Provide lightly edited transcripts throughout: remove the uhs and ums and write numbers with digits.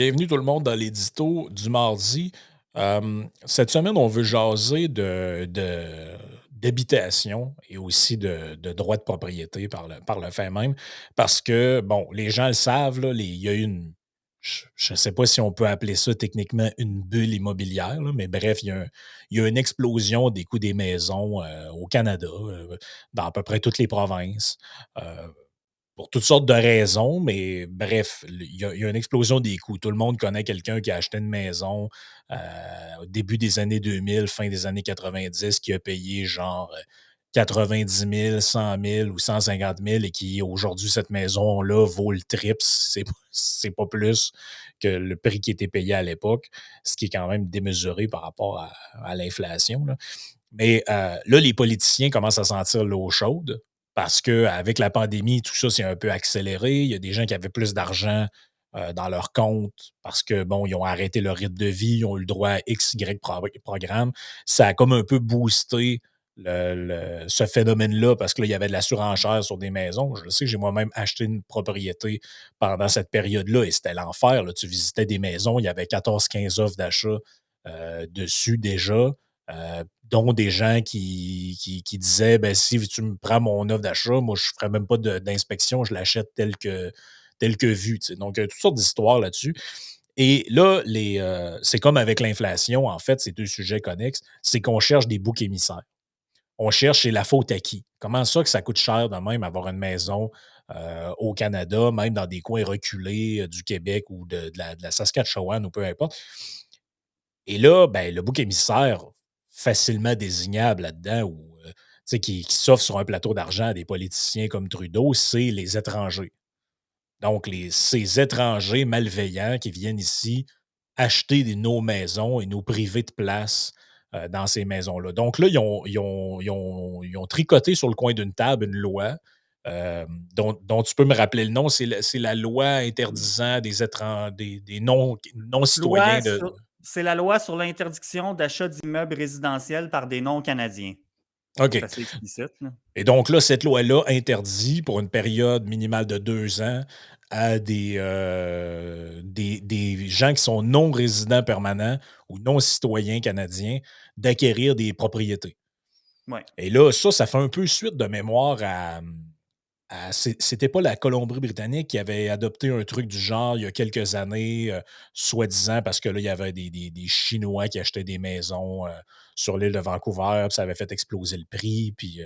Bienvenue tout le monde dans l'édito du mardi. Cette semaine, on veut jaser d'habitation et aussi de droit de propriété par le fait même. Parce que, bon, les gens le savent, là, il y a eu je ne sais pas si on peut appeler ça techniquement une bulle immobilière, là, mais bref, il y a une explosion des coûts des maisons au Canada, dans à peu près toutes les provinces. Euh, pour toutes sortes de raisons, mais bref, il y a une explosion des coûts. Tout le monde connaît quelqu'un qui a acheté une maison au début des années 2000, fin des années 90, qui a payé genre 90 000, 100 000 ou 150 000 et qui aujourd'hui, cette maison-là vaut le triple, c'est pas plus que le prix qui était payé à l'époque, ce qui est quand même démesuré par rapport à l'inflation, là. Mais là, les politiciens commencent à sentir l'eau chaude parce qu'avec la pandémie, tout ça s'est un peu accéléré. Il y a des gens qui avaient plus d'argent dans leur compte parce que, bon, ils ont arrêté leur rythme de vie, ils ont eu le droit à X, Y programme. Ça a comme un peu boosté ce phénomène-là parce que là, il y avait de la surenchère sur des maisons. Je le sais que j'ai moi-même acheté une propriété pendant cette période-là et c'était l'enfer, là. Tu visitais des maisons, il y avait 14, 15 offres d'achat dessus déjà. Dont des gens qui disaient ben, si tu me prends mon offre d'achat, moi, je ne ferai même pas d'inspection, je l'achète tel que vu. Tu sais. Donc, toutes sortes d'histoires là-dessus. Et là, c'est comme avec l'inflation, en fait, ces deux sujets connexes, c'est qu'on cherche des boucs émissaires. On cherche c'est la faute à qui. Comment ça que ça coûte cher de même avoir une maison au Canada, même dans des coins reculés du Québec ou de la Saskatchewan ou peu importe. Et là, ben, le bouc émissaire facilement désignable là-dedans ou tu sais, qui s'offre sur un plateau d'argent à des politiciens comme Trudeau, c'est les étrangers. Donc, ces étrangers malveillants qui viennent ici acheter nos maisons et nous priver de place dans ces maisons-là. Donc là, ils ont tricoté sur le coin d'une table une loi dont tu peux me rappeler le nom. C'est la loi interdisant des Loi non-citoyens de. sur C'est la loi sur l'interdiction d'achat d'immeubles résidentiels par des non-canadiens. C'est OK. assez explicite, là. Et donc là, cette loi-là interdit pour une période minimale de 2 ans à des gens qui sont non résidents permanents ou non citoyens canadiens d'acquérir des propriétés. Ouais. Et là, ça fait un peu suite de mémoire c'était pas la Colombie-Britannique qui avait adopté un truc du genre il y a quelques années, soi-disant parce que là, il y avait des Chinois qui achetaient des maisons, sur l'île de Vancouver, puis ça avait fait exploser le prix, puis,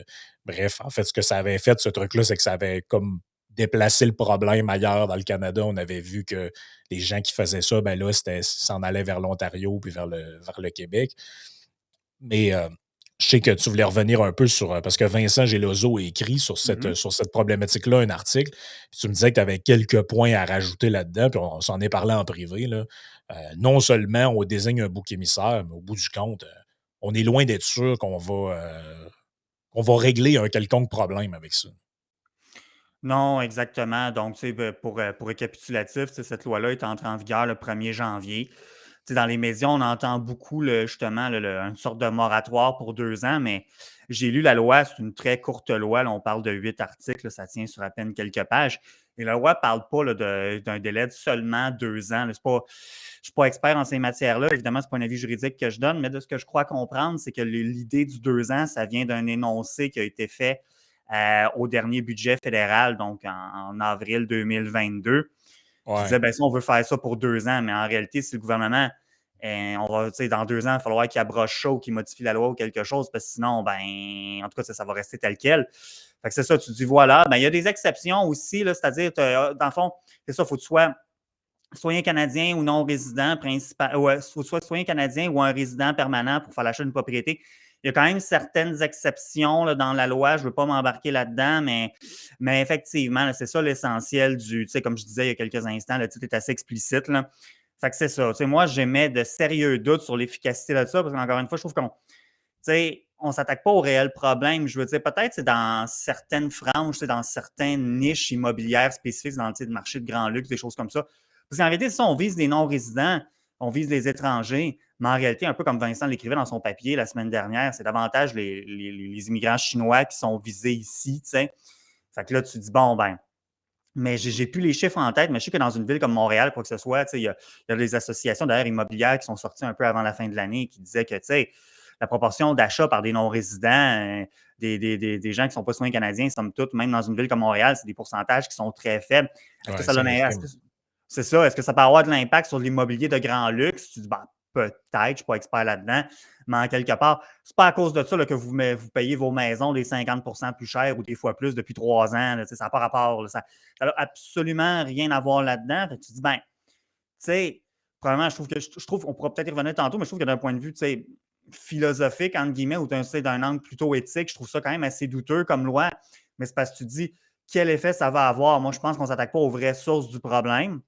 bref, en fait, ce que ça avait fait, ce truc-là, c'est que ça avait comme déplacé le problème ailleurs dans le Canada. On avait vu que les gens qui faisaient ça, ben là, s'en allaient vers l'Ontario puis vers le Québec. Mais je sais que tu voulais revenir un peu sur, parce que Vincent Gelozo a écrit sur cette, Mhm. sur cette problématique-là un article. Puis tu me disais que tu avais quelques points à rajouter là-dedans, puis on s'en est parlé en privé, là. Non seulement on désigne un bouc émissaire, mais au bout du compte, on est loin d'être sûr qu'on va régler un quelconque problème avec ça. Non, exactement. Donc, tu sais, pour récapitulatif, tu sais, cette loi-là est entrée en vigueur le 1er janvier. Tu sais, dans les médias, on entend beaucoup justement une sorte de moratoire pour 2 ans, mais j'ai lu la loi, c'est une très courte loi. Là, on parle de 8 articles, là, ça tient sur à peine quelques pages. Et la loi ne parle pas là, d'un délai de seulement 2 ans. Là. Je ne suis pas expert en ces matières-là. Évidemment, ce n'est pas un avis juridique que je donne, mais de ce que je crois comprendre, c'est que l'idée du 2 ans, ça vient d'un énoncé qui a été fait au dernier budget fédéral, donc en avril 2022, qui Ouais. disait, ben, si on veut faire ça pour 2 ans, mais en réalité, si le gouvernement, on va, dans 2 ans, il va falloir qu'il abroche ça ou qu'il modifie la loi ou quelque chose, parce que sinon, ben, en tout cas, ça va rester tel quel. Fait que c'est ça, tu dis, voilà. Ben, il y a des exceptions aussi, là, c'est-à-dire, dans le fond, c'est ça, il faut que tu sois citoyen canadien ou non résident principal, soit citoyen canadien ou un résident permanent pour faire l'achat d'une propriété. Il y a quand même certaines exceptions là, dans la loi. Je ne veux pas m'embarquer là-dedans, mais effectivement, c'est ça l'essentiel du. Tu sais, comme je disais il y a quelques instants, le titre est assez explicite. Là. Fait que c'est ça. Tu sais, moi, j'émets de sérieux doutes sur l'efficacité de ça, parce qu'encore une fois, je trouve qu'on ne s'attaque pas au réel problème. Je veux dire, peut-être c'est dans certaines franges, c'est dans certaines niches immobilières spécifiques, dans le marché de grand luxe, des choses comme ça. Parce qu'en réalité, ça, on vise les non-résidents, on vise les étrangers, mais en réalité, un peu comme Vincent l'écrivait dans son papier la semaine dernière, c'est davantage les immigrants chinois qui sont visés ici, tu sais. Fait que là, tu dis, bon, ben, Mais j'ai plus les chiffres en tête, mais je sais que dans une ville comme Montréal, quoi que ce soit, il y a des associations d'ailleurs immobilières qui sont sorties un peu avant la fin de l'année qui disaient que la proportion d'achats par des non-résidents, des gens qui ne sont pas citoyens canadiens, somme toute, même dans une ville comme Montréal, c'est des pourcentages qui sont très faibles. Est-ce que Ouais, ça c'est donne un- est-ce infime. que- C'est ça, est-ce que ça peut avoir de l'impact sur l'immobilier de grand luxe? Tu dis, ben, peut-être, je ne suis pas expert là-dedans, mais en quelque part, c'est pas à cause de ça là, que vous payez vos maisons des 50% plus cher ou des fois plus depuis 3 ans. Là, ça n'a pas rapport. Là, ça n'a absolument rien à voir là-dedans. Fait que tu dis, ben, tu sais, probablement, je trouve, on pourra peut-être y revenir tantôt, mais je trouve que d'un point de vue, tu sais, philosophique, entre guillemets, ou d'un angle plutôt éthique, je trouve ça quand même assez douteux comme loi. Mais c'est parce que tu te dis, quel effet ça va avoir? Moi, je pense qu'on ne s'attaque pas aux vraies sources du problème.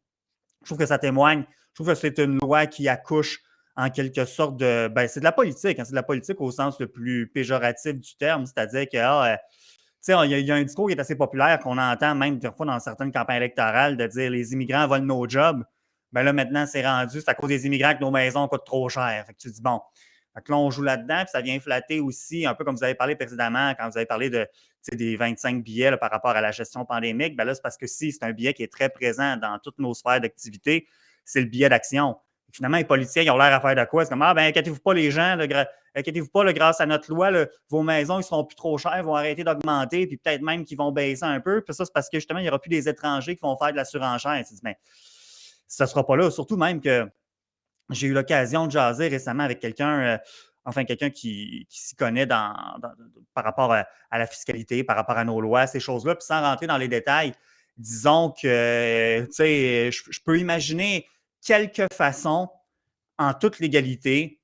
Je trouve que ça témoigne. Je trouve que c'est une loi qui accouche en quelque sorte de. Ben, c'est de la politique. Hein, c'est de la politique au sens le plus péjoratif du terme. C'est-à-dire que il y a un discours qui est assez populaire qu'on entend même des fois dans certaines campagnes électorales de dire les immigrants volent nos jobs. Ben là, maintenant, c'est à cause des immigrants que nos maisons coûtent trop cher. Fait que tu te dis, bon, fait que là, on joue là-dedans, puis ça vient flatter aussi, un peu comme vous avez parlé précédemment, quand vous avez parlé des 25 billets là, par rapport à la gestion pandémique. Ben là, c'est parce que si c'est un billet qui est très présent dans toutes nos sphères d'activité, c'est le billet d'action. Finalement, les politiciens, ils ont l'air à faire de quoi? C'est comme, ah, ben, inquiétez-vous pas, les gens, inquiétez-vous pas, là, grâce à notre loi, là, vos maisons, ils seront plus trop chers, vont arrêter d'augmenter, puis peut-être même qu'ils vont baisser un peu. Puis ça, c'est parce que justement, il n'y aura plus des étrangers qui vont faire de la surenchère. Tu dis, mais ça ne sera pas là. Surtout même que j'ai eu l'occasion de jaser récemment avec quelqu'un qui s'y connaît par rapport à la fiscalité, par rapport à nos lois, ces choses-là. Puis sans rentrer dans les détails, disons que, tu sais, je peux imaginer quelques façons, en toute légalité,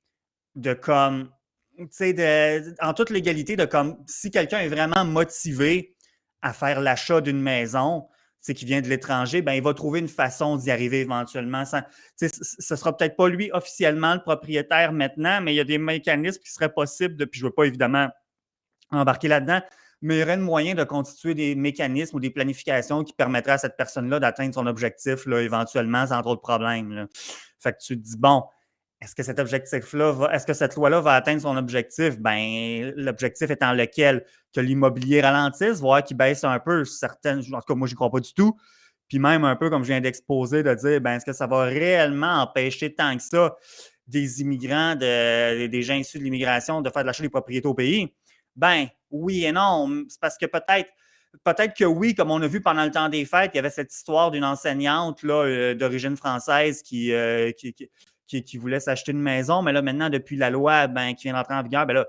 de comme, tu sais, en toute légalité, de comme, si quelqu'un est vraiment motivé à faire l'achat d'une maison, c'est qui vient de l'étranger, ben, il va trouver une façon d'y arriver éventuellement. Ce ne sera peut-être pas lui officiellement le propriétaire maintenant, mais il y a des mécanismes qui seraient possibles, puis je ne veux pas évidemment embarquer là-dedans, mais il y aurait un moyen de constituer des mécanismes ou des planifications qui permettraient à cette personne-là d'atteindre son objectif là, éventuellement sans trop de problèmes. Là. Fait que tu te dis, bon, est-ce que cette loi-là va atteindre son objectif? Ben, l'objectif étant lequel? Que l'immobilier ralentisse, voire qu'il baisse un peu. En tout cas, moi, je n'y crois pas du tout. Puis même un peu, comme je viens d'exposer, de dire, ben, est-ce que ça va réellement empêcher tant que ça des immigrants, des gens issus de l'immigration de faire de l'achat des propriétés au pays? Ben, oui et non. C'est parce que peut-être que oui, comme on a vu pendant le temps des fêtes, il y avait cette histoire d'une enseignante là, d'origine française qui voulait s'acheter une maison, mais là, maintenant, depuis la loi qui vient d'entrer en vigueur, ben là,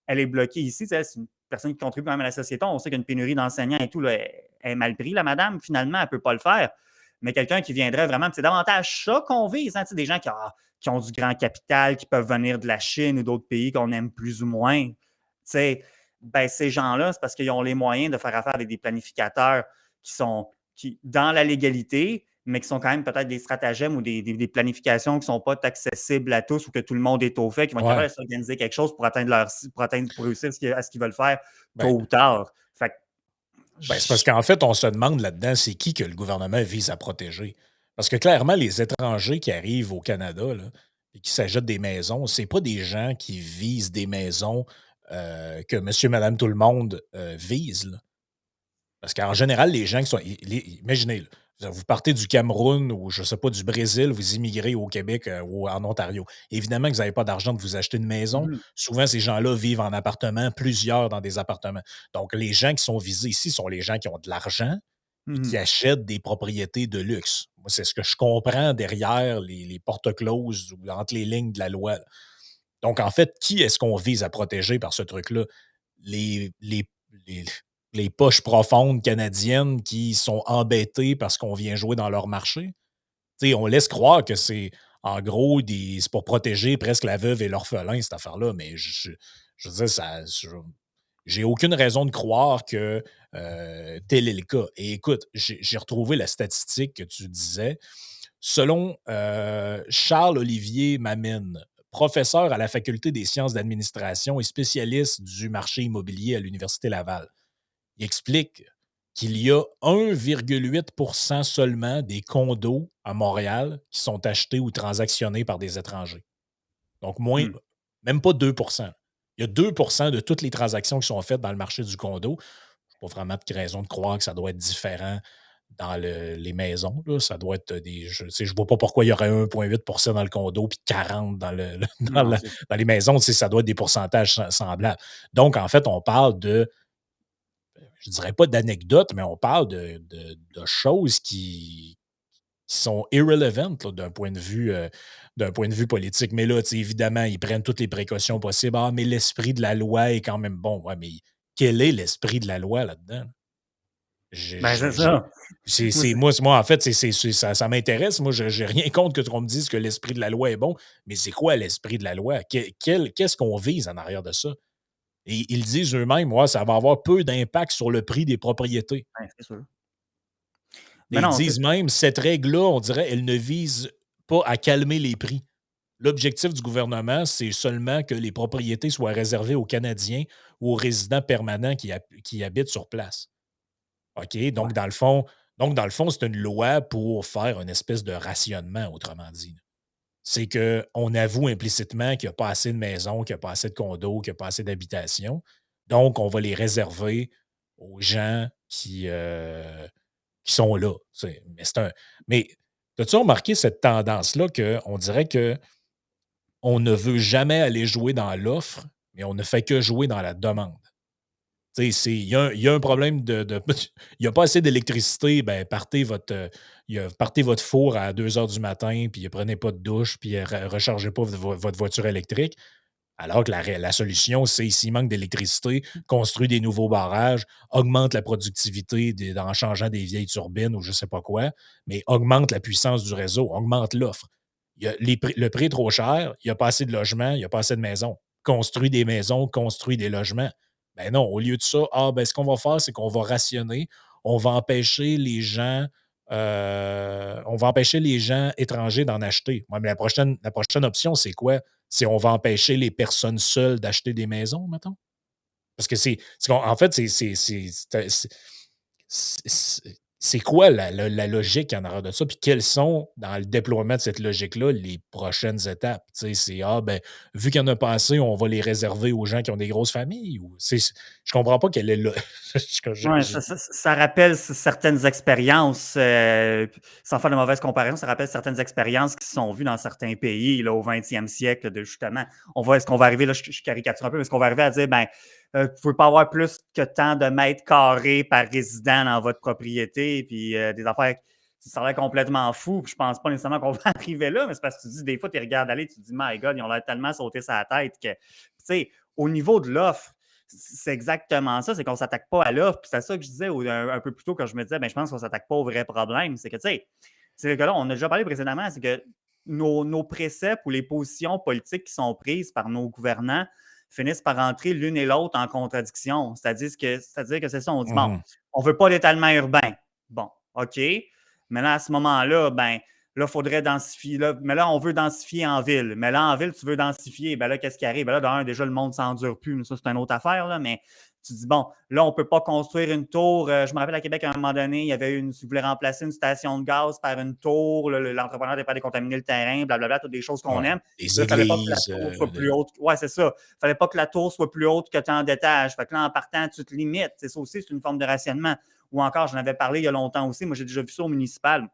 elle est bloquée ici. C'est une personne qui contribue quand même à la société. On sait qu'il y a une pénurie d'enseignants et tout. Là, elle est mal prise, la madame. Finalement, elle ne peut pas le faire. Mais quelqu'un qui viendrait vraiment, c'est davantage ça qu'on vise. Hein, des gens qui ont du grand capital, qui peuvent venir de la Chine ou d'autres pays qu'on aime plus ou moins. Ben, ces gens-là, c'est parce qu'ils ont les moyens de faire affaire avec des planificateurs dans la légalité, mais qui sont quand même peut-être des stratagèmes ou des planifications qui ne sont pas accessibles à tous ou que tout le monde est au fait, qui vont être Ouais. capables de s'organiser quelque chose pour réussir à ce qu'ils veulent faire Ben, tôt ou tard. Fait que, c'est parce qu'en fait, on se demande là-dedans, c'est qui que le gouvernement vise à protéger. Parce que clairement, les étrangers qui arrivent au Canada là, et qui s'achètent des maisons, c'est pas des gens qui visent des maisons que monsieur, madame, tout le monde vise. Là. Parce qu'en général, les gens qui sont. Imaginez, là, vous partez du Cameroun ou, je ne sais pas, du Brésil, vous immigrez au Québec ou en Ontario. Évidemment que vous n'avez pas d'argent de vous acheter une maison. mhm, Souvent, ces gens-là vivent en appartement, plusieurs dans des appartements. Donc, les gens qui sont visés ici sont les gens qui ont de l'argent et qui mhm. achètent des propriétés de luxe. Moi, c'est ce que je comprends derrière les porte-clauses ou entre les lignes de la loi. Là. Donc, en fait, qui est-ce qu'on vise à protéger par ce truc-là? Les, les poches profondes canadiennes qui sont embêtées parce qu'on vient jouer dans leur marché. T'sais, on laisse croire que c'est en gros c'est pour protéger presque la veuve et l'orphelin, cette affaire-là, mais je veux dire, j'ai aucune raison de croire que tel est le cas. Et écoute, j'ai retrouvé la statistique que tu disais. Selon Charles-Olivier Mamine, professeur à la Faculté des sciences d'administration et spécialiste du marché immobilier à l'Université Laval, il explique qu'il y a 1,8 seulement des condos à Montréal qui sont achetés ou transactionnés par des étrangers. Donc, moins, Hmm. même pas 2. Il y a 2 de toutes les transactions qui sont faites dans le marché du condo. Je n'ai pas vraiment de raison de croire que ça doit être différent les maisons, là. Ça doit être je vois pas pourquoi il y aurait 1,8 dans le condo puis 40 dans, Non, c'est dans les maisons. Ça doit être des pourcentages semblables. Donc, en fait, on parle je dirais pas d'anecdotes, mais on parle de choses qui sont irrelevant là, d'un point de vue politique. Mais là, évidemment, ils prennent toutes les précautions possibles. Ah, mais l'esprit de la loi est quand même bon. Ouais, mais quel est l'esprit de la loi là-dedans? J'ai- ben, c'est j'ai- j'ai- ça. Moi, c'est moi, en fait, ça m'intéresse. Moi, je n'ai rien contre qu'on me dise que l'esprit de la loi est bon, mais c'est quoi l'esprit de la loi? Qu'est-ce qu'on vise en arrière de ça? Et ils disent eux-mêmes, ouais, ça va avoir peu d'impact sur le prix des propriétés. ben, c'est sûr. Mais Et ils non, disent même, cette règle-là, on dirait, elle ne vise pas à calmer les prix. L'objectif du gouvernement, c'est seulement que les propriétés soient réservées aux Canadiens ou aux résidents permanents qui habitent sur place. OK? ouais. Donc, dans le fond, c'est une loi pour faire une espèce de rationnement, autrement dit. C'est qu'on avoue implicitement qu'il n'y a pas assez de maisons, qu'il n'y a pas assez de condos, qu'il n'y a pas assez d'habitations. Donc, on va les réserver aux gens qui sont là. Tu sais. Mais as-tu remarqué cette tendance-là qu'on dirait que on ne veut jamais aller jouer dans l'offre, mais on ne fait que jouer dans la demande. Tu sais, il y a un problème il n'y a pas assez d'électricité, ben partez votre four à 2 heures du matin, puis prenez pas de douche, puis rechargez pas votre voiture électrique. Alors que la solution, c'est s'il manque d'électricité, construire des nouveaux barrages, augmente la productivité en changeant des vieilles turbines ou je ne sais pas quoi, mais augmente la puissance du réseau, augmente l'offre. Le prix est trop cher, il n'y a pas assez de logements, il n'y a pas assez de maisons. Construis des maisons, construis des logements. Ben non, au lieu de ça, ce qu'on va faire, c'est qu'on va rationner, on va empêcher les gens, étrangers d'en acheter. Ouais, mais la prochaine option, c'est quoi? C'est on va empêcher les personnes seules d'acheter des maisons, mettons? Parce que en fait, c'est quoi la logique en arrière de ça? Puis quelles sont, dans le déploiement de cette logique-là, les prochaines étapes? Tu sais, ben, vu qu'il y en a pas assez, on va les réserver aux gens qui ont des grosses familles? Je comprends pas quelle est le. Ouais, ça rappelle certaines expériences, sans faire de mauvaise comparaison, ça rappelle certaines expériences qui se sont vues dans certains pays là, au 20e siècle, de justement, est-ce qu'on va arriver, là, je caricature un peu, mais est-ce qu'on va arriver à dire, ben, vous ne pouvez pas avoir plus que tant de mètres carrés par résident dans votre propriété, puis des affaires, ça a l'air complètement fou, puis je pense pas nécessairement qu'on va arriver là, mais c'est parce que tu dis, des fois, tu regardes aller, tu te dis, my God, ils ont l'air tellement sauté sur la tête que, tu sais, au niveau de l'offre, c'est exactement ça, c'est qu'on ne s'attaque pas à l'offre. C'est ça que je disais un peu plus tôt quand je me disais, ben, je pense qu'on ne s'attaque pas au vrai problème. C'est que, tu sais, c'est que là, on a déjà parlé précédemment, c'est que nos préceptes ou les positions politiques qui sont prises par nos gouvernants finissent par entrer l'une et l'autre en contradiction. C'est-à-dire que c'est ça, on dit, bon, Mhm. on ne veut pas d'étalement urbain. Bon, OK. Mais là, à ce moment-là, ben, là, il faudrait densifier. Là, mais là, on veut densifier en ville. Mais là, en ville, tu veux densifier. Ben là, qu'est-ce qui arrive? Ben là, d'un, déjà, le monde ne s'endure plus. Mais ça, c'est une autre affaire. Là, mais tu dis, bon, là, on ne peut pas construire une tour. Je me rappelle à Québec, à un moment donné, il y avait ils voulaient remplacer une station de gaz par une tour. L'entrepreneur n'était pas décontaminer le terrain, blablabla, toutes des choses qu'on Ouais. aime. Des Là, il ne fallait pas que la églises. tour soit plus haute. Ouais, c'est ça. Il ne fallait pas que la tour soit plus haute que tant d'étages. Fait que là, en partant, tu te limites. C'est ça aussi, c'est une forme de rationnement. Ou encore, j'en avais parlé il y a longtemps aussi. Moi, j'ai déjà vu ça au municipal.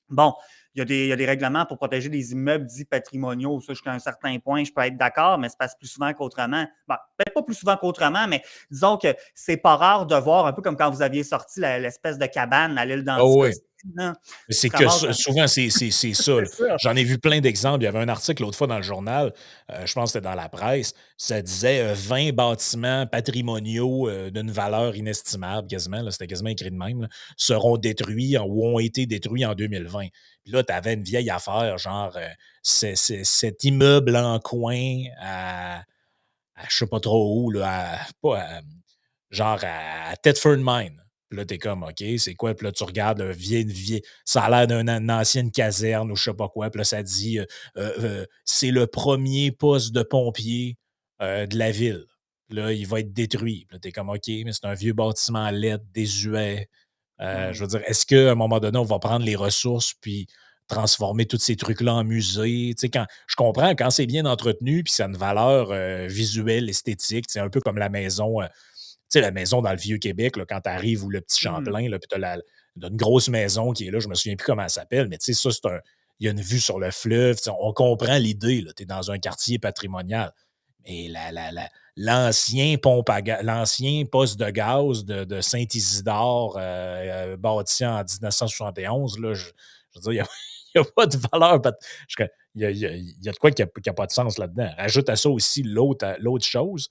Bon, il y a des règlements pour protéger les immeubles dits patrimoniaux. Ça, jusqu'à un certain point, je peux être d'accord, mais ça passe plus souvent qu'autrement. Bon, peut-être pas plus souvent qu'autrement, mais disons que c'est pas rare de voir, un peu comme quand vous aviez sorti l'espèce de cabane à l'île Oh oui. d'Anticosti. Là. Mais Tu c'est te que ramasses souvent, c'est ça, c'est là. ça. J'en ai vu plein d'exemples. Il y avait un article l'autre fois dans le journal, je pense que c'était dans la presse, ça disait 20 bâtiments patrimoniaux d'une valeur inestimable, quasiment, là, c'était quasiment écrit de même, là, seront détruits ou ont été détruits en 2020. Puis là, tu avais une vieille affaire, genre cet immeuble en coin je sais pas trop où, là, pas genre à Thetford Mine. Puis là, t'es comme, OK, c'est quoi? Puis là, tu regardes, ça a l'air d'une ancienne caserne ou je sais pas quoi. Puis là, ça dit, c'est le premier poste de pompier de la ville. Puis là, il va être détruit. Puis là, t'es comme, OK, mais c'est un vieux bâtiment LED, désuet. Je Ouais. veux dire, est-ce qu'à un moment donné, on va prendre les ressources puis transformer tous ces trucs-là en musée? Tu sais, je comprends quand c'est bien entretenu puis ça a une valeur visuelle, esthétique, c'est un peu comme la maison, tu sais, la maison dans le Vieux-Québec, là, quand tu arrives, ou le petit Mhm. Champlain, là, puis tu as d'une grosse maison qui est là, je me souviens plus comment elle s'appelle, mais tu sais, ça, il y a une vue sur le fleuve, tu sais, on comprend l'idée, là, tu es dans un quartier patrimonial. Mais l'ancien poste de gaz de Saint-Isidore, bâti en 1971, là, je veux dire, il y a pas de valeur. Il y a de quoi qui a pas de sens là-dedans. Rajoute à ça aussi l'autre chose,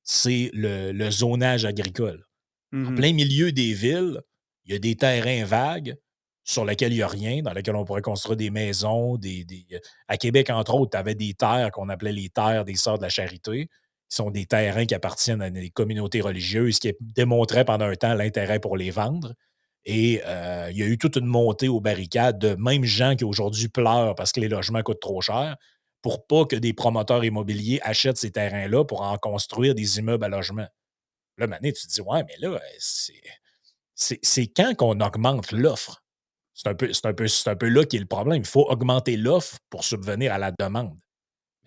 c'est le zonage agricole. En Mhm. plein milieu des villes, il y a des terrains vagues sur lesquels il y a rien, dans lesquels on pourrait construire des maisons, à Québec, entre autres, tu avais des terres qu'on appelait les terres des Sœurs de la Charité, qui sont des terrains qui appartiennent à des communautés religieuses qui démontraient pendant un temps l'intérêt pour les vendre. Et il y a eu toute une montée aux barricades de même gens qui aujourd'hui pleurent parce que les logements coûtent trop cher pour pas que des promoteurs immobiliers achètent ces terrains-là pour en construire des immeubles à logement. Là, maintenant, tu te dis, ouais, mais là, c'est quand qu'on augmente l'offre? C'est un peu là qui est le problème. Il faut augmenter l'offre pour subvenir à la demande.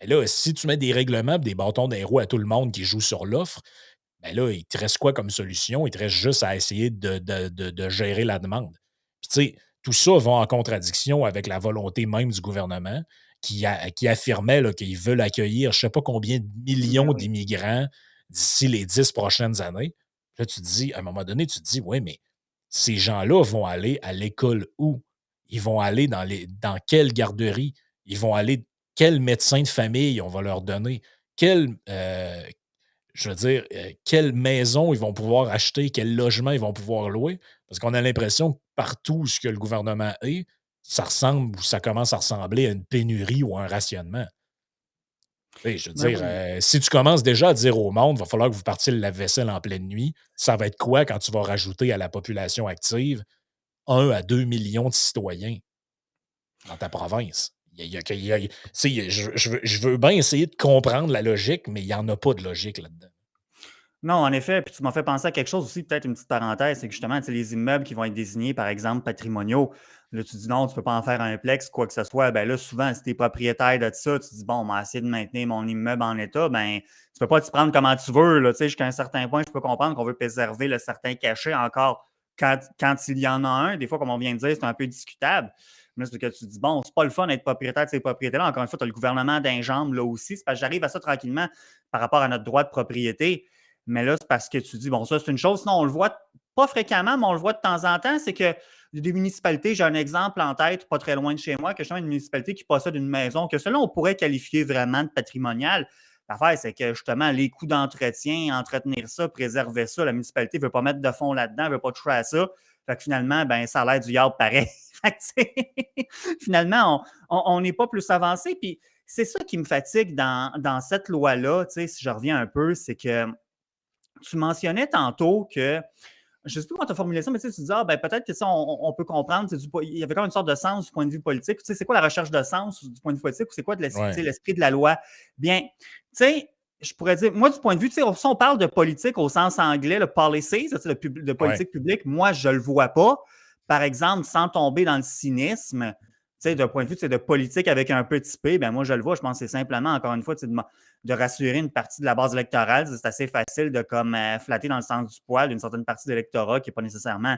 Mais là, si tu mets des règlements, des bâtons dans les roues à tout le monde qui joue sur l'offre, ben là, il te reste quoi comme solution? Il te reste juste à essayer de gérer la demande. Puis, tu sais, tout ça va en contradiction avec la volonté même du gouvernement qui affirmait là, qu'ils veulent accueillir je ne sais pas combien de Ben millions oui. d'immigrants d'ici les 10 prochaines années. Là, tu te dis, à un moment donné, tu te dis, oui, mais ces gens-là vont aller à l'école où? Ils vont aller dans quelle garderie? Ils vont aller, quel médecin de famille on va leur donner? Quel, je veux dire, quelle maison ils vont pouvoir acheter, quel logement ils vont pouvoir louer. Parce qu'on a l'impression que partout où ce que le gouvernement est, ça ressemble ou ça commence à ressembler à une pénurie ou à un rationnement. Tu sais, je veux Ben dire, oui. si tu commences déjà à dire au monde, il va falloir que vous partiez le lave-vaisselle en pleine nuit, ça va être quoi quand tu vas rajouter à la population active 1 à 2 millions de citoyens dans ta province? Tu sais, je veux bien essayer de comprendre la logique, mais il n'y en a pas de logique là-dedans. Non, en effet, puis tu m'as fait penser à quelque chose aussi, peut-être une petite parenthèse, c'est que justement, tu sais, les immeubles qui vont être désignés, par exemple, patrimoniaux, là, tu dis non, tu ne peux pas en faire un plex, quoi que ce soit. Ben là, souvent, si tu es propriétaire de ça, tu dis bon, on va essayer de maintenir mon immeuble en état, ben, tu peux pas t'y prendre comment tu veux, là, tu sais, jusqu'à un certain point, je peux comprendre qu'on veut préserver le certain cachet encore quand il y en a un. Des fois, comme on vient de dire, c'est un peu discutable. Mais c'est parce que tu te dis, bon, c'est pas le fun d'être propriétaire de ces propriétés-là. Encore une fois, tu as le gouvernement d'un jambe là aussi. C'est parce que j'arrive à ça tranquillement par rapport à notre droit de propriété. Mais là, c'est parce que tu dis, bon, ça, c'est une chose. Sinon, on le voit pas fréquemment, mais on le voit de temps en temps. C'est que des municipalités, j'ai un exemple en tête, pas très loin de chez moi, que je une municipalité qui possède une maison, que cela, on pourrait qualifier vraiment de patrimonial. L'affaire, c'est que justement, les coûts d'entretien, entretenir ça, préserver ça, la municipalité ne veut pas mettre de fonds là-dedans, elle ne veut pas toucher à ça. Fait que finalement, ben, ça a l'air du yard pareil. Fait que, finalement, on n'est pas plus avancé. Puis c'est ça qui me fatigue dans cette loi-là, si je reviens un peu, c'est que tu mentionnais tantôt que, je ne sais plus comment tu as formulé ça, mais tu disais, ah, ben, peut-être que ça, on peut comprendre, il y avait comme une sorte de sens du point de vue politique. Tu sais, c'est quoi la recherche de sens du point de vue politique ou c'est quoi Ouais. l'esprit de la loi? Bien, tu sais, je pourrais dire, moi, du point de vue, si on parle de politique au sens anglais, le policy, de Ouais. politique publique, moi, je ne le vois pas. Par exemple, sans tomber dans le cynisme, d'un point de vue de politique avec un petit p, ben moi, je le vois. Je pense que c'est simplement, encore une fois, de rassurer une partie de la base électorale. C'est assez facile de comme flatter dans le sens du poil d'une certaine partie de l'électorat qui n'est pas nécessairement,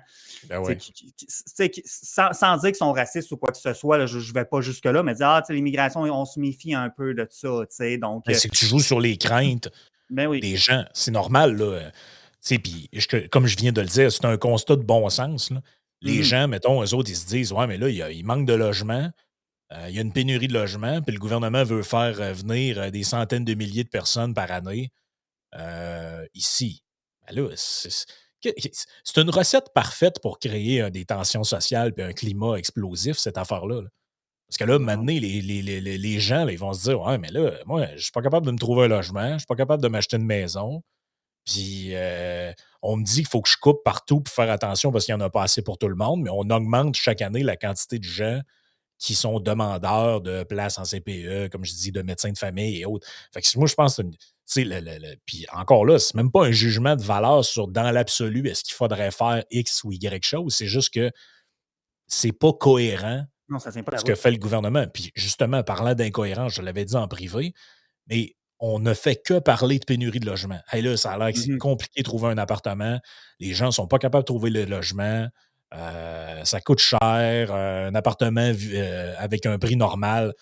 Ben ouais. sans dire qu'ils sont racistes ou quoi que ce soit, là, je ne vais pas jusque-là, mais dire, ah, l'immigration, on se méfie un peu de ça, donc, Ben, c'est que tu joues sur les craintes ben oui. des gens. C'est normal, là. Tu sais, puis comme je viens de le dire, c'est un constat de bon sens, là. Les Mhm. gens, mettons, eux autres, ils se disent: «Ouais, mais là, il manque de logements, il y a une pénurie de logements, puis le gouvernement veut faire, venir, des centaines de milliers de personnes par année, ici». Ben là, c'est une recette parfaite pour créer, des tensions sociales puis un climat explosif, cette affaire-là, là. Parce que là, maintenant, Non. les gens, là, ils vont se dire: «Ouais, mais là, moi, je suis pas capable de me trouver un logement, je suis pas capable de m'acheter une maison, puis on me dit qu'il faut que je coupe partout pour faire attention parce qu'il y en a pas assez pour tout le monde, mais on augmente chaque année la quantité de gens qui sont demandeurs de places en CPE, comme je dis, de médecins de famille et autres». Fait que moi, je pense que tu sais, puis encore là, c'est même pas un jugement de valeur sur dans l'absolu, est-ce qu'il faudrait faire X ou Y chose, c'est juste que c'est pas cohérent Non, ça ne tient pas la ce que route. fait le gouvernement. Puis justement, parlant d'incohérence, je l'avais dit en privé, mais on ne fait que parler de pénurie de logement. Hey là, ça a l'air que c'est Mhm. compliqué de trouver un appartement. Les gens ne sont pas capables de trouver le logement. Ça coûte cher. Un appartement avec un prix normal,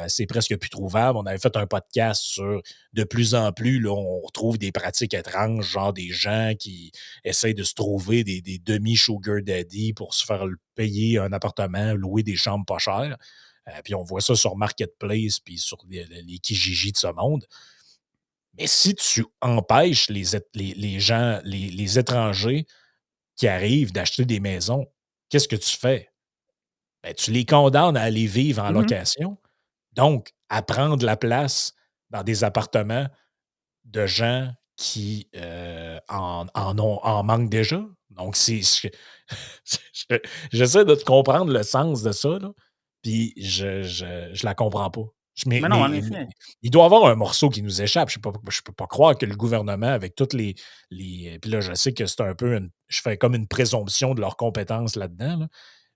c'est presque plus trouvable. On avait fait un podcast sur de plus en plus, là, on retrouve des pratiques étranges, genre des gens qui essayent de se trouver des demi-sugar daddy pour se faire payer un appartement, louer des chambres pas chères. Puis on voit ça sur Marketplace puis sur les Kijiji de ce monde. Mais si tu empêches les gens, les étrangers qui arrivent d'acheter des maisons, qu'est-ce que tu fais? Ben, tu les condamnes à aller vivre en Mhm. location, donc à prendre la place dans des appartements de gens qui en manquent déjà. Donc, je- j'essaie de te comprendre le sens de ça, là, puis je la comprends pas. Mais non, en effet. Il doit y avoir un morceau qui nous échappe. Je peux pas croire que le gouvernement, avec toutes puis là, je sais que c'est un peu je fais comme une présomption de leurs compétences là-dedans, là,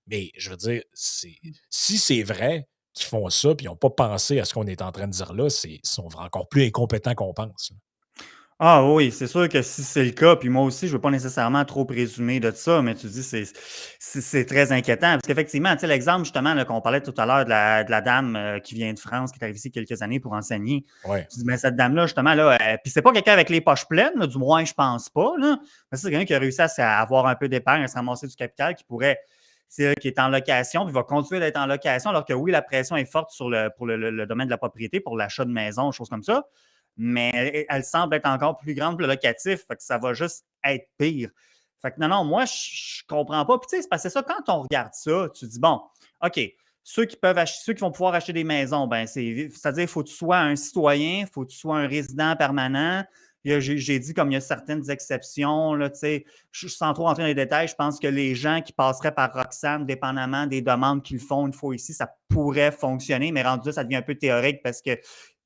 mais je veux dire, si c'est vrai qu'ils font ça, puis ils n'ont pas pensé à ce qu'on est en train de dire là, ils sont encore plus incompétents qu'on pense. Ah oui, c'est sûr que si c'est le cas, puis moi aussi, je veux pas nécessairement trop présumer de ça, mais tu dis c'est très inquiétant. Parce qu'effectivement, tu sais, l'exemple justement là, qu'on parlait tout à l'heure de la dame qui vient de France, qui est arrivée ici quelques années pour enseigner. Ouais. Tu dis, mais cette dame-là, justement, là, puis c'est pas quelqu'un avec les poches pleines, là, du moins, je pense pas. Là. Mais c'est quelqu'un qui a réussi à avoir un peu d'épargne, à se ramasser du capital, qui pourrait, qui est en location, puis va continuer d'être en location, alors que oui, la pression est forte pour le domaine de la propriété, pour l'achat de maison, choses comme ça, mais elle semble être encore plus grande que le locatif, fait que ça va juste être pire. Fait que non, moi, je comprends pas. Puis tu sais, c'est parce que ça, quand on regarde ça, tu dis, bon, OK, ceux qui vont pouvoir acheter des maisons, ben, c'est-à-dire, il faut que tu sois un citoyen, il faut que tu sois un résident permanent. J'ai dit, comme il y a certaines exceptions, là, tu sais, sans trop rentrer dans les détails, je pense que les gens qui passeraient par Roxane, dépendamment des demandes qu'ils font une fois ici, ça pourrait fonctionner, mais rendu là, ça devient un peu théorique parce que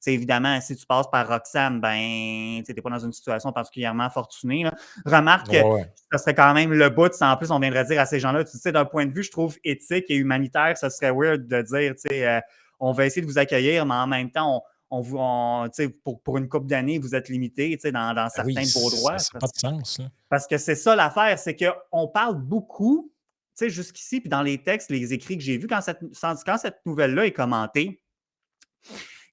évidemment, si tu passes par Roxane, ben, tu n'es pas dans une situation particulièrement fortunée. Là. Remarque que Ouais, ouais. ça serait quand même le bout. En plus, on viendrait dire à ces gens-là, tu sais, d'un point de vue, je trouve éthique et humanitaire, ça serait weird de dire, tu sais, on va essayer de vous accueillir, mais en même temps, pour une couple d'années, vous êtes limité dans Ben oui, certains de vos ça droits. n'a pas de sens, là. Parce que c'est ça l'affaire, c'est qu'on parle beaucoup, tu sais, jusqu'ici, puis dans les textes, les écrits que j'ai vus, quand cette nouvelle-là est commentée,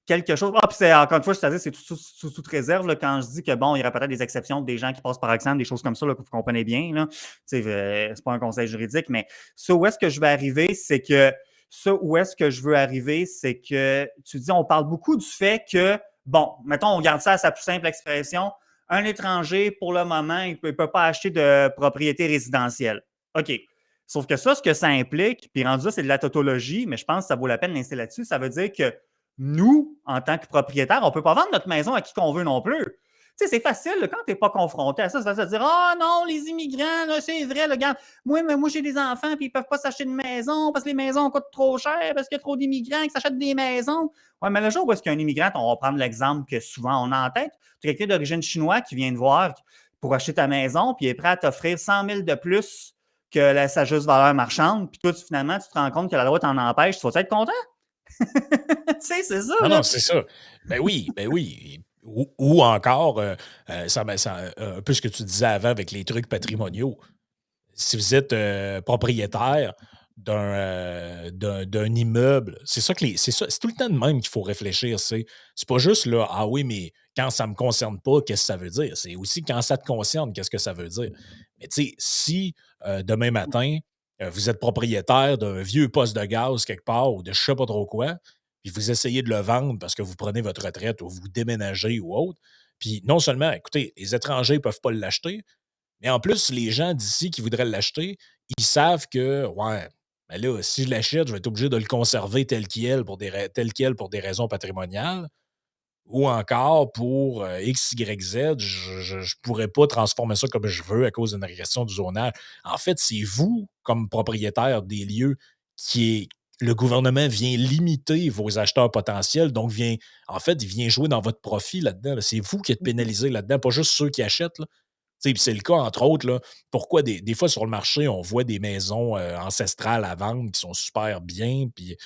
quelque chose. Ah, puis encore une fois, c'est-à-dire, c'est sous toute réserve là, quand je dis que bon, il y aurait peut-être des exceptions, des gens qui passent par exemple, des choses comme ça, là, que vous comprenez bien. Là. C'est pas un conseil juridique, mais ça, où est-ce que je vais arriver, c'est que où est-ce que je veux arriver, c'est que tu dis, on parle beaucoup du fait que, bon, mettons, on garde ça à sa plus simple expression. Un étranger, pour le moment, il ne peut pas acheter de propriété résidentielle. OK. Sauf que ça, ce que ça implique, puis rendu là, c'est de la tautologie, mais je pense que ça vaut la peine d'insister là-dessus. Ça veut dire que nous, en tant que propriétaires, on ne peut pas vendre notre maison à qui qu'on veut non plus. Tu sais, c'est facile là, quand tu n'es pas confronté à ça, c'est facile de dire ah oh, non, les immigrants, là, c'est vrai, là, regarde, moi j'ai des enfants puis ils ne peuvent pas s'acheter une maison parce que les maisons coûtent trop cher, parce qu'il y a trop d'immigrants qui s'achètent des maisons. Ouais, mais le jour où est-ce qu'un immigrant, on va prendre l'exemple que souvent on a en tête, tu as quelqu'un d'origine chinoise qui vient te voir pour acheter ta maison, puis il est prêt à t'offrir 100 000 de plus que sa juste valeur marchande, puis toi, finalement, tu te rends compte que la loi t'en empêche, tu vas être content? Tu sais, c'est ça, Non, non, là. c'est ça. Ben oui. Ou encore, un peu ce que tu disais avant avec les trucs patrimoniaux. Si vous êtes propriétaire d'un immeuble, c'est ça c'est tout le temps de même qu'il faut réfléchir. C'est pas juste là, ah oui, mais quand ça me concerne pas, qu'est-ce que ça veut dire? C'est aussi quand ça te concerne, qu'est-ce que ça veut dire? Mais tu sais, si demain matin, vous êtes propriétaire d'un vieux poste de gaz quelque part ou de je sais pas trop quoi, puis vous essayez de le vendre parce que vous prenez votre retraite ou vous déménagez ou autre, puis non seulement, écoutez, les étrangers ne peuvent pas l'acheter, mais en plus, les gens d'ici qui voudraient l'acheter, ils savent que, ouais, ben là, si je l'achète, je vais être obligé de le conserver tel quel pour des raisons patrimoniales, ou encore pour X, Y, Z, je ne pourrais pas transformer ça comme je veux à cause d'une régression du zonage. En fait, c'est vous, comme propriétaire des lieux, qui est. Le gouvernement vient limiter vos acheteurs potentiels, donc en fait, il vient jouer dans votre profit là-dedans. Là. C'est vous qui êtes pénalisé là-dedans, pas juste ceux qui achètent. Là. Puis c'est le cas, entre autres, là, pourquoi des fois sur le marché, on voit des maisons ancestrales à vendre qui sont super bien, puis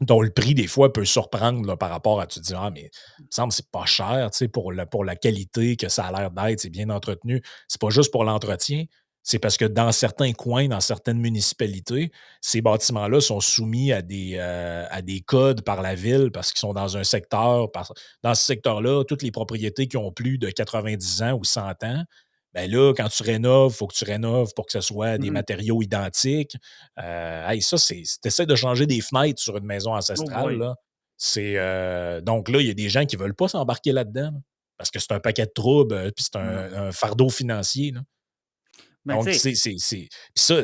dont le prix, des fois, peut surprendre là, par rapport à tu te dis, ah, mais il me semble que c'est pas cher pour la qualité que ça a l'air d'être, c'est bien entretenu. C'est pas juste pour l'entretien, c'est parce que dans certains coins, dans certaines municipalités, ces bâtiments-là sont soumis à des codes par la ville parce qu'ils sont dans un secteur. Dans ce secteur-là, toutes les propriétés qui ont plus de 90 ans ou 100 ans, ben là, quand tu rénoves, il faut que tu rénoves pour que ce soit des Mhm. matériaux identiques. Hey, ça, si tu essaies de changer des fenêtres sur une maison Oh ancestrale, boy. là, donc là, il y a des gens qui ne veulent pas s'embarquer là-dedans, là, parce que c'est un paquet de troubles, puis c'est Non. un fardeau financier, là. Ben, tu Donc, sais, puis ça,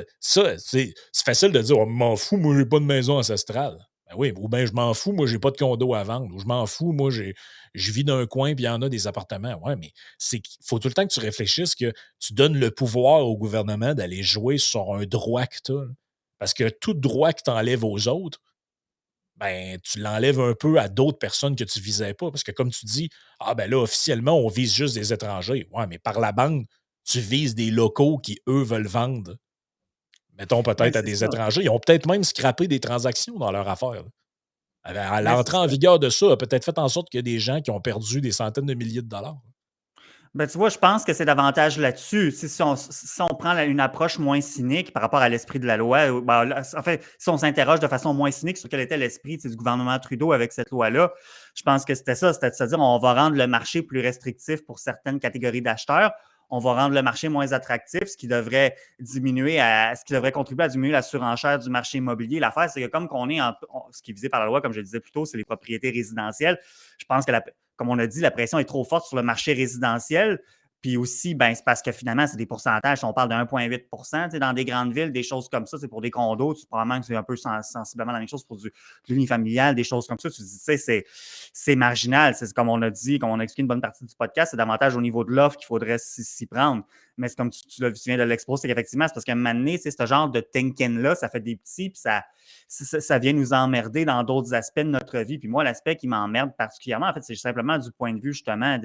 c'est facile de dire: «Oh, m'en fous, moi, j'ai pas de maison ancestrale». Ben oui, ou bien je m'en fous, moi, j'ai pas de condo à vendre, ou je m'en fous, moi, je vis dans un coin puis il y en a des appartements. Ouais, mais c'est qu'il faut tout le temps que tu réfléchisses que tu donnes le pouvoir au gouvernement d'aller jouer sur un droit que tu as, là. Parce que tout droit que tu enlèves aux autres, ben, tu l'enlèves un peu à d'autres personnes que tu visais pas. Parce que comme tu dis: «Ah ben là, officiellement, on vise juste des étrangers». Ouais, mais par la bande, tu vises des locaux qui, eux, veulent vendre, mettons, ben, peut-être à c'est des ça. étrangers. Ils ont peut-être même scrappé des transactions dans leur affaire, là. À Ben, c'est l'entrée en ça. vigueur de ça a peut-être fait en sorte qu'il y a des gens qui ont perdu des centaines de milliers de dollars. Ben, tu vois, je pense que c'est davantage là-dessus. Si on prend une approche moins cynique par rapport à l'esprit de la loi, ben, en fait, si on s'interroge de façon moins cynique sur quel était l'esprit du gouvernement Trudeau avec cette loi-là, je pense que c'était ça, c'était de se dire on va rendre le marché plus restrictif pour certaines catégories d'acheteurs, on va rendre le marché moins attractif, ce qui devrait contribuer à diminuer la surenchère du marché immobilier. L'affaire, c'est que comme qu'on est ce qui est visé par la loi, comme je le disais plus tôt, c'est les propriétés résidentielles. Je pense que comme on a dit, la pression est trop forte sur le marché résidentiel. Puis aussi, ben, c'est parce que finalement, c'est des pourcentages. On parle de 1,8 dans des grandes villes, des choses comme ça. C'est pour des condos. Probablement que c'est un peu sensiblement la même chose pour de l'unifamilial, des choses comme ça. Tu dis, tu sais, c'est marginal. C'est comme on a dit, comme on a expliqué une bonne partie du podcast, c'est davantage au niveau de l'offre qu'il faudrait s'y prendre. Mais c'est comme tu viens de l'exposer, c'est qu'effectivement, c'est parce qu'à un moment donné, ce genre de thinking-là, ça fait des petits, puis ça vient nous emmerder dans d'autres aspects de notre vie. Puis moi, l'aspect qui m'emmerde particulièrement, en fait, c'est simplement du point de vue justement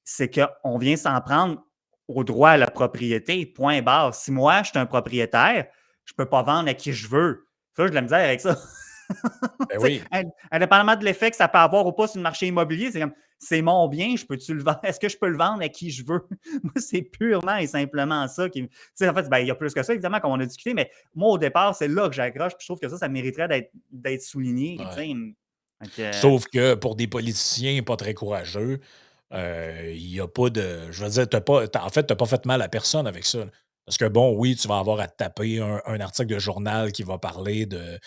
c'est qu'on vient s'en prendre au droit à la propriété, point barre. Si moi, je suis un propriétaire, je ne peux pas vendre à qui je veux. Ça, j'ai de la misère avec ça. Ben oui. Indépendamment de l'effet que ça peut avoir ou pas sur le marché immobilier, c'est comme c'est mon bien, peux-tu le vendre? Est-ce que je peux le vendre à qui je veux? Moi, c'est purement et simplement ça qui. En fait, ben, il y a plus que ça, évidemment, comme on a discuté, mais moi, au départ, c'est là que j'accroche, puis je trouve que ça mériterait d'être souligné. Ouais. Donc, Sauf que pour des politiciens pas très courageux, il y a pas de je veux dire, en fait, tu pas fait mal à personne avec ça, là. Parce que bon, oui, tu vas avoir à te taper un article de journal qui va parler de,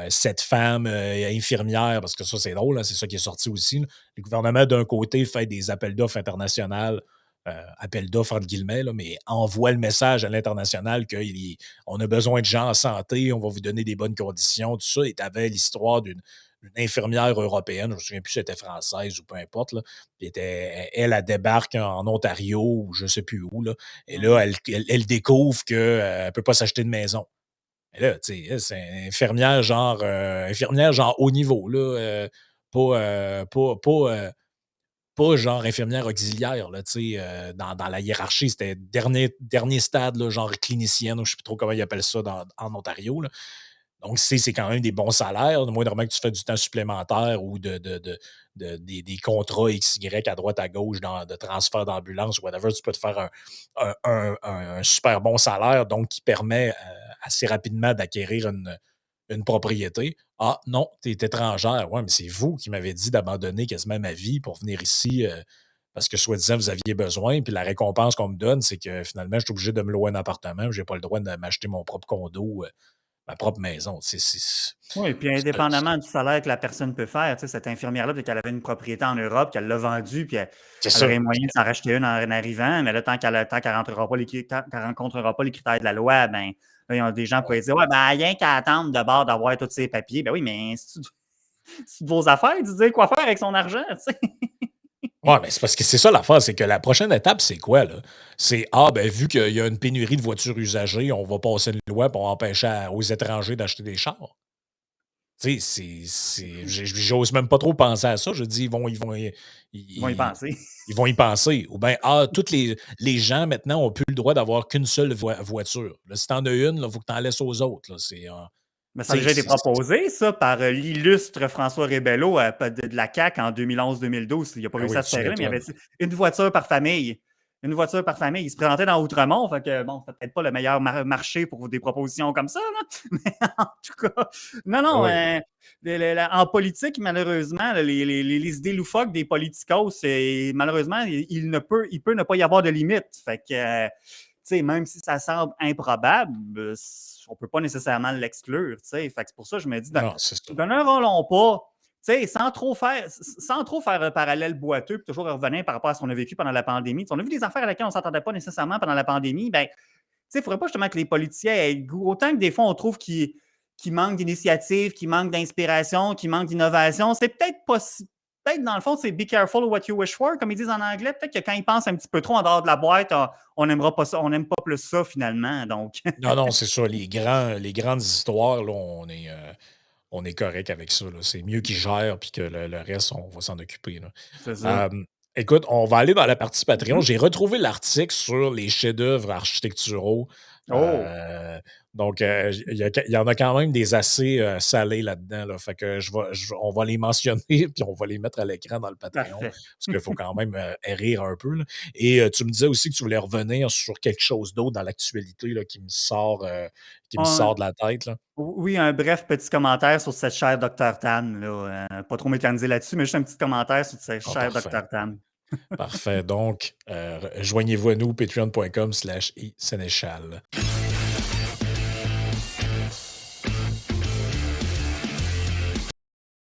cette femme, infirmière, parce que ça, c'est drôle, hein, c'est ça qui est sorti aussi, là. Le gouvernement, d'un côté, fait des appels d'offres internationales, appels d'offres entre guillemets, là, mais envoie le message à l'international qu'on a besoin de gens en santé, on va vous donner des bonnes conditions, tout ça. Et tu avais l'histoire d'une infirmière européenne, je me souviens plus si elle était française ou peu importe, là. Puis elle débarque en Ontario ou je sais plus où, là. Et là, elle découvre qu'elle ne peut pas s'acheter de maison. Et là, tu sais, elle, c'est une infirmière genre haut niveau, là, pas, pas genre infirmière auxiliaire, là, tu sais, dans la hiérarchie, c'était dernier stade, là, genre clinicienne, ou je sais plus trop comment ils appellent ça en Ontario, là. Donc, c'est quand même des bons salaires. Moi, normalement que tu fais du temps supplémentaire ou des contrats XY à droite, à gauche, de transfert d'ambulance ou whatever, tu peux te faire un super bon salaire, donc qui permet assez rapidement d'acquérir une propriété. Ah non, tu es étrangère. Ouais, mais c'est vous qui m'avez dit d'abandonner quasiment ma vie pour venir ici parce que soi-disant vous aviez besoin. Puis la récompense qu'on me donne, c'est que finalement, je suis obligé de me louer un appartement. Je n'ai pas le droit de m'acheter mon propre condo, ma propre maison. oui, puis indépendamment du salaire que la personne peut faire, tu sais, cette infirmière-là, peut-être qu'elle avait une propriété en Europe, qu'elle l'a vendue, puis C'est elle aurait ça. moyen de s'en racheter une en arrivant, mais là, tant qu'elle rencontrera pas les critères de la loi, ben, là, il y a des gens qui Ouais. pourraient dire, ouais, ben, rien qu'à attendre de bord d'avoir tous ses papiers. Ben oui, mais c'est de vos affaires, de dire quoi faire avec son argent, tu sais. Ouais, mais c'est parce que c'est ça l'affaire, c'est que la prochaine étape, c'est quoi, là? C'est, ah, ben, vu qu'il y a une pénurie de voitures usagées, on va passer une loi pour empêcher aux étrangers d'acheter des chars. Tu sais, j'ose même pas trop penser à ça. Je dis, Ils vont y ils, penser. ils vont y penser. Ou bien, ah, tous les gens maintenant ont plus le droit d'avoir qu'une seule voiture. Là, si t'en as une, il faut que t'en laisses aux autres. Là. Mais ça a Tu déjà été sais, proposé, ça, par l'illustre François Rébello de la CAQ en 2011-2012. Il n'a pas ben réussi oui, à se tu faire là, mais il y avait m'étonnes. une voiture par famille. une voiture par famille. Il se présentait dans Outremont, fait que bon, c'est peut-être pas le meilleur marché pour des propositions comme ça, là. Mais en tout cas, non, Ah non, oui. en politique, malheureusement, les idées loufoques des politicos, malheureusement, il peut ne pas y avoir de limite. Fait que, tu sais, même si ça semble improbable, on peut pas nécessairement l'exclure, tu sais. Fait que c'est pour ça que je me dis, Non, c'est ça. demeurons pas, tu sais, sans trop faire un parallèle boiteux, puis toujours revenir par rapport à ce qu'on a vécu pendant la pandémie. T'sais, on a vu des affaires à laquelle on ne s'attendait pas nécessairement pendant la pandémie. Ben, tu sais, il ne faudrait pas justement que les politiciens aient le goût. Autant que des fois, on trouve qu'ils manquent d'initiative, qu'ils manquent d'inspiration, qu'ils manquent d'innovation. C'est peut-être pas si. Peut-être, dans le fond, c'est be careful what you wish for, comme ils disent en anglais. Peut-être que quand ils pensent un petit peu trop en dehors de la boîte, on n'aimera pas ça, on n'aime pas plus ça finalement. Donc, Non, non, c'est ça. Les grandes histoires, là, on est correct avec ça, là. C'est mieux qu'ils gèrent puis que le reste, on va s'en occuper, là. c'est ça. Écoute, on va aller dans la partie Patreon. Mhm. J'ai retrouvé l'article sur les chefs-d'œuvre architecturaux. Oh, Euh, donc, il y en a quand même des assez salés là-dedans. Là. Fait que on va les mentionner puis on va les mettre à l'écran dans le Patreon parfait. parce qu'il faut quand même rire un peu. Là. Et tu me disais aussi que tu voulais revenir sur quelque chose d'autre dans l'actualité là, qui me On- sort de la tête. Là. Oui, un bref petit commentaire sur cette chère Dr. Tan. Là. Pas trop mécanisé là-dessus, mais juste un petit commentaire sur cette Ah, chère parfait. Dr. Tan. Parfait. Donc, joignez-vous à nous, patreon.com/isénéchal.